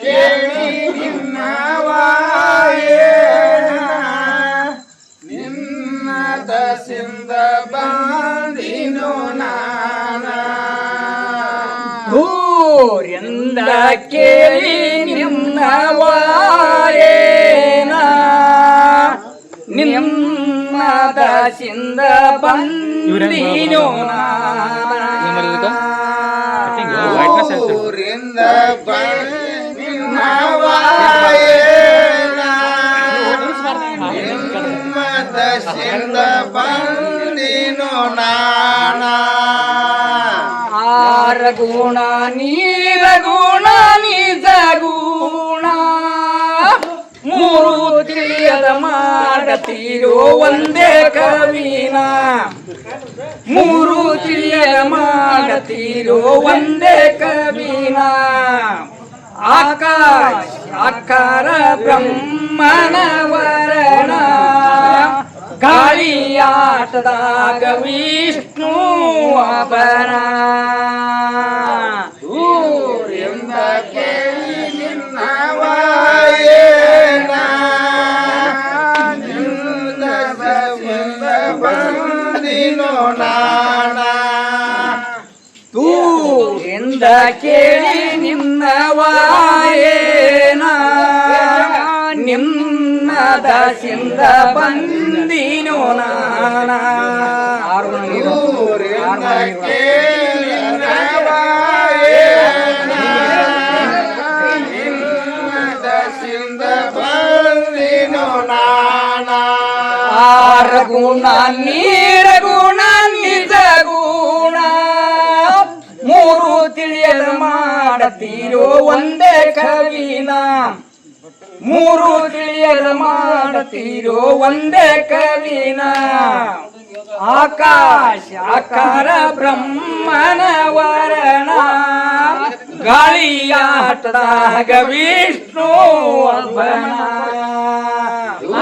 ಕೇಳಿ ನಿನ್ನ ವಾಯೇನ ನಿನ್ನ ದಸಿಂದ ಬಂದಿನು ನಾನ ಊರಿಂದ ಕೇಳಿ ನಿನ್ನ ವಾಯೇನ ನಿನ್ನ ದಸಿಂದ ಬಂದಿನು ಊರಿಂದ ನಿನ್ನ ವಾಯೇನ ನಿಮ್ಮ ದಸಿಂದ ಬಂದಿನು ನಾನ ಆರಗುಣ ನೀರಗುಣ ನಿಜ ಗುಣ ಮೂರು ತಿಳಿಯದ ಮಾಡತೀರೋ ಒಂದೇ ಕವಿನ ಮೂರು ತಿಳಿಯದ ಮಾಡತೀರೋ ಒಂದೇ ಕವಿನ ಆಕಾಶ ಆಕಾರ ಬ್ರಹ್ಮನ ವರಣ ಗಾಳಿಯಾಟದಾಗ ವಿಷ್ಣು ಅಪರ ಊರಿಂದ ಕೇಳಿ ನಿನ್ನ ವಾಯೇನ ನಿನ್ನ ದಸಿಂದ ಬಂದಿನು ನಾನ ದೂರಿಂದ ಕೇಳಿ ನಿನ್ನ ವಾಯೇನ ನಿನ್ನ ದಸಿಂದ ಬಂದಿನು ನಾನ ಊರಿಂದ ಕೇಳಿ ನಿನ್ನ ವಾಯೇನ ನಿನ್ನ ದಸಿಂದ ಬಂದಿನು ನಾನ ಆರಗುಣ ನೀರಗುಣ ನಿಜ ಗುಣ ಮೂರು ತಿಳಿಯದ ಮಾಡತೀರೋ ಒಂದೇ ಕವಿನ ಮೂರು ತಿಳಿಯದ ಮಾಡತೀರೋ ಒಂದೇ ಕವಿನ ಆಕಾಶ ಆಕಾರ ಬ್ರಹ್ಮನ ವರಣ ಗಾಳಿಯಾಟದಾಗ ವಿಷ್ಣು ಅಭನ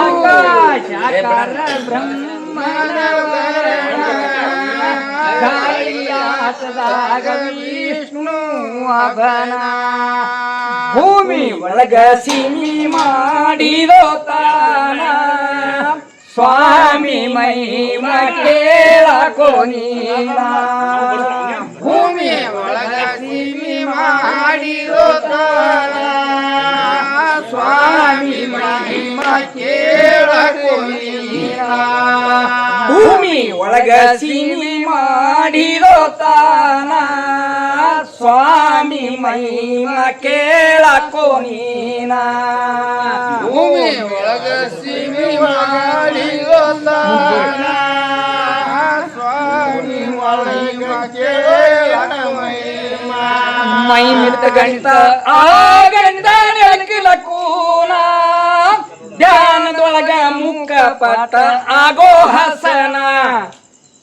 ಆಕಾಶ ಆಕಾರ ಬ್ರಹ್ಮನ ವರಣ ಗಾಳಿಯಾಟದಾಗ ವಿಷ್ಣು ಅಭನ ಭೂಮಿ ಒಳಗ ಸಿಮಿ ಮಾಡಿದೋ ತಾನ ಸ್ವಾಮಿ ಮಹಿಮ ಕೇಳಕೋ ನೀನ ಭೂಮಿ ಒಳಗ ಸಿಮಿ ಮಾಡಿರೋ ತಾನ ಸ್ವಾಮಿ ಮಹಿಮ ಕೇಳಕೋ ನೀನ ಭೂಮಿ ಒಳಗ ಸಿಮಿ ಮಾಡಿದೋ ತಾನ ಸ್ವಾಮಿ ಮಹಿಮ ಕೇಳಕೋ ನೀನ ಭೂಮಿ ಒಳಗ ಸಿಮಿ ಮಾಡಿರೋ ತಾನ ಸ್ವಾಮಿ ಮಹಿಮ ಕೇಳಕೋ ಮಹಿಮ ಮೈ ಮಿಡ್ತ ಗಂಟ ಆ ಗಂಟ ನೆಲಕಿಲ ಕೂನ ಧ್ಯಾನದೊಳಗ ಮುಖ ಪಟ ಆಗೋ ಹಸನ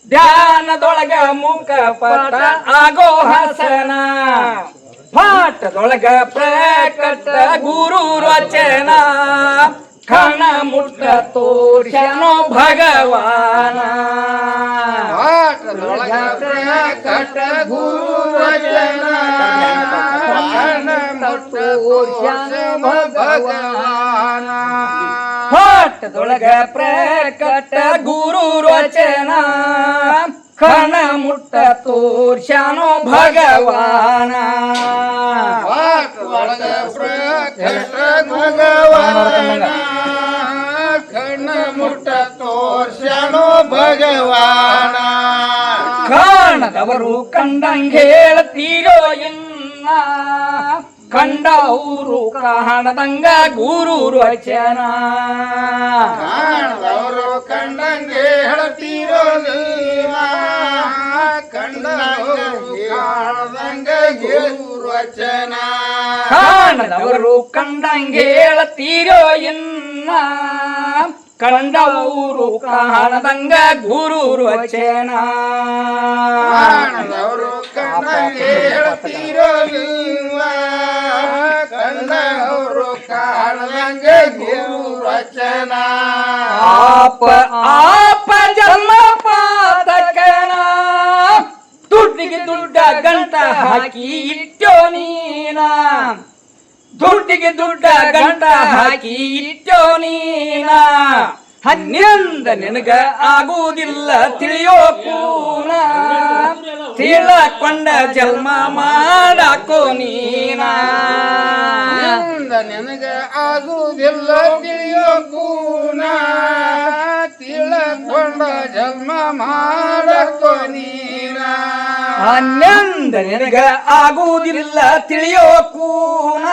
ಧ್ಯಾನದೊಳಗ ಮುಖ ಪಟ ಆಗೋ ಹಸನ ಪಾಠದೊಳಗ ಪ್ರಕಟ ಗುರು ರಚನ ಕಣ ಮುಟ್ಟ ತೋರ್ಸನೋ ಭಗವಾನ ಪಾಠದೊಳಗ ಪ್ರಕಟ ಗುರು ವಚನ ಕಣ ಮುಟ್ಟ ತೋರ್ಸನೋ ಭಗವಾನ ಪಾಠದೊಳಗ ಪ್ರಕಟ ಗುರು ರಚನ ಕಣ ಮುಟ್ಟ ತೋರ್ಸನೋ ಭಗವಾನ ಪಾಠದೊಳಗ ಪ್ರಕಟ ಭಗವಾನ ಕಣ ಮುಟ್ಟ ತೋರ್ಸನೋ ಭಗವಾನ ಕಾಣದವರು ಕಂಡಂಗ ಹೇಳ್ತೀರೋ ಇನ್ನ ಕಂಡವರು ಕಾಣದಂಗ ಗುರು ರಚನ ಕಾಣದವರು ಕಂಡಂಗೆ ಹೇಳ್ತೀರೋ ನೀವ ಕಂಡವರು ಕಾಣದಂಗ ಗುರು ವಚನ ಕಾಣದವರು ಕಂಡಂಗ ಹೇಳ್ತೀರೋ ಇನ್ನ ಕಂಡವರು ಕಾಣದಂಗ ಗುರು ರಚನ ಕಾಣದವರು ಕಂಡಂಗೆ ಹೇಳ್ತೀರೋ ನೀವ ಕಂಡವರು ಕಾಣದಂಗೆ ಗುರು ವಚನ ಆಪ ಜನ್ಮ ಪಾತಕನ ದುಡ್ಡಿಗೆ ದುಡ್ಡ ಗಂಟ ಹಾಕಿ ಇಟ್ಟೋ ನೀನ ದುಡ್ಡಿಗೆ ದುಡ್ಡ ಗಂಟ ಹಾಕಿ ಇಟ್ಟೋ ನೀನ ಹನ್ನೆಂದ ನಿನಗ ಆಗುವುದಿಲ್ಲ ತಿಳಿಯೋ ಕೂನ ತಿಳಕೊಂಡ ಜನ್ಮ ಮಾಡಾಕೋ ನೀನ ನಿನಗ ಆಗುವುದಿಲ್ಲ ತಿಳಿಯೋ ಕೂನ ತಿಳಕೊಂಡ ಜನ್ಮ ಮಾಡಕೋ ನೀನ ಹನ್ನೆಂದ ನಿನಗ ಆಗುವುದಿಲ್ಲ ತಿಳಿಯೋ ಕೂನ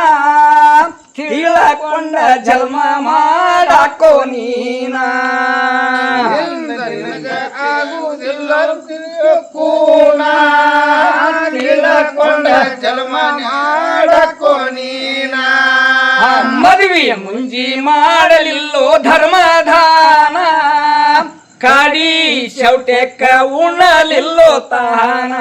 ತಿಳಕೊಂಡ ಜನ್ಮ ಮಾಡಾಕೋ ನೀನ ನಿನಗ ಆಗುವುದಿಲ್ಲ ತಿಳಿಯೋ ಕೂನ ತಿಳಕೊಂಡ ಜನ್ಮ ಮಾಡಕೋ ನೀನ ಮದುವೆಯ ಮುಂಜಿ ಮಾಡಲಿಲ್ಲೋ ಧರ್ಮದಾನ ಕಾಡಿ ಶೌಟೆಕ್ಕ ಉಣಲಿಲ್ಲೋ ತಾನ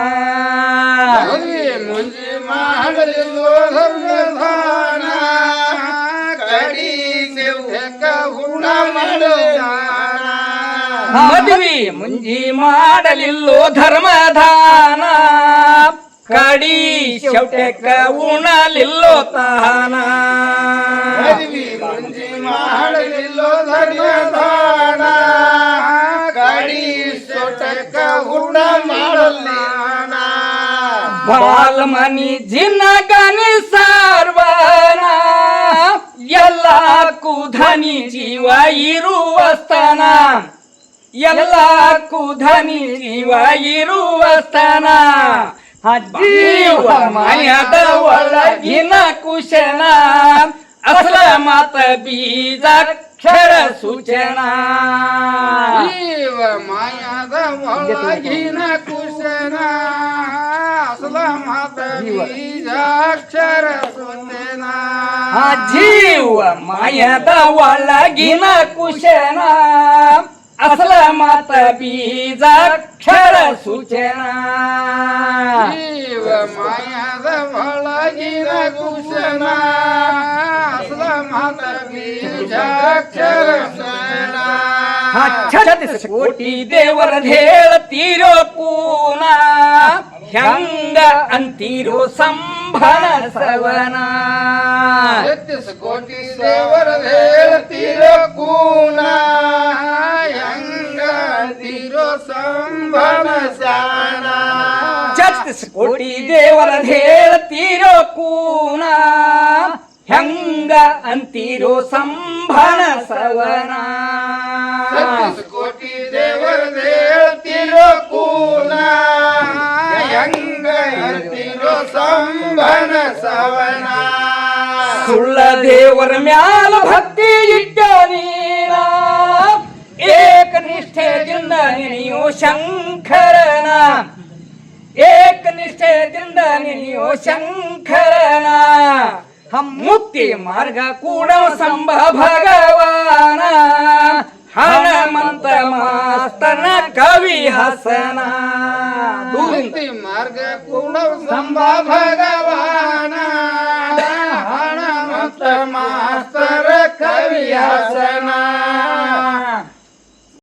ಮುಂಜಿ ಮಾಡಲಿಲ್ಲೋ ಧರ್ಮದಾನ ಕಡಿ ಸೇವಕ ಹುಣ ಮಾಡದಾನ ಮದುವೆ ಮುಂಜಿ ಮಾಡಲಿಲ್ಲೋ ಧರ್ಮದಾನ ಕಾಡಿ ಶೌಟೆಕ್ಕ ಉಣಲಿಲ್ಲೋ ತಾನ ಮದುವೆ ಮುಂಜಿ ಮಾಡಲಿಲ್ಲೋ ಧರ್ಮದಾನ ಕಡಿ ಸೊಟಕ ಹುಣ ಮಾಡಲಾನ ಬಾಲ್ಮನಿ ಜಿನ್ನಗನಿ ಸಾರ್ವನ ಎಲ್ಲ ಕುಧನಿ ಜೀವ ಇರುವ ಸ್ಥಾನ ಎಲ್ಲ ಕುಧನಿ ಜೀವ ಇರುವ ಸ್ಥಾನ ಜೀವ ಮಾಯದ ಒಳಗಿನ ಕುಶನ ಅಸಲ ಮಾತ ಬೀಜಾಕ್ಷರ ಸೂಚನಾ ಜೀವ ಮಾಯದ ಒಳಗಿನ ಕುಶನ ಅಸಲ ಮಾತ ಬೀಜಾಕ್ಷರ ಸೂಚನಾ ಜೀವ ಮಾಯದ ಒಳಗಿನ ಕುಶನ ಅಸಲ ಮಾತ ಬೀಜಾಕ್ಷರ ಸೂಚನಾ ಜೀವ ಮಾಯದ ಒಳಗಿನ ಕುಶನ ಅಸಲ ಮಾತ ಬೀಜಾಕ್ಷರ ಸೂಚನಾ ಛತ್ತೀಸ್ ಕೋಟಿ ದೇವರದ್ ಹೇಳ್ತೀರೋ ಕೂನ ಹೆಂಗ ಅಂತೀರೋ ಸಂಭನ ಸವನ 36 ಕೋಟಿ ದೇವರ ಹೇಳ್ತೀರೋ ಕೂನ ಹೆಂಗ ಅಂತೀರೋ ಸಂಭನ ಸಾನ 36 ಕೋಟಿ ದೇವರದ್ ಹೇಳ್ತೀರೋ ಕೂನ ಹೆಂಗ ಅಂತೀರೋ ಸಂಭನ ಸವನ 36 ಕೋಟಿ ದೇವರ ಹೇಳ್ತೀರೋ ಕೂನ ಹೆಂಗ ಅಂತೀರೋ ಸಂಭನ ಸವನ ಸುಳ್ಳ ದೇವರ ಮ್ಯಾಲ ಭಕ್ತಿ ಇಟ್ಟ ನೀನ ಏಕನಿಷ್ಠೆಯಿಂದ ನೆನೆಯೋ ಶಂಕರನ ಏಕನಿಷ್ಠೆಯಿಂದ ನೆನೆಯೋ ಶಂಕರನ ಮುಕ್ತಿ ಮಾರ್ಗ ಕೂಡ ಸಂಭ ಭಗವಾನ ಹನುಮಂತ ಮಾಸ್ತನ ಕವಿ ಹಸನ ಮುಕ್ತಿ ಮಾರ್ಗ ಕೂಡ ಸಂಭ ಭಗವಾನ ಹನುಮಂತ ಮಾಸ್ತರ ಕವಿ ಹಸನ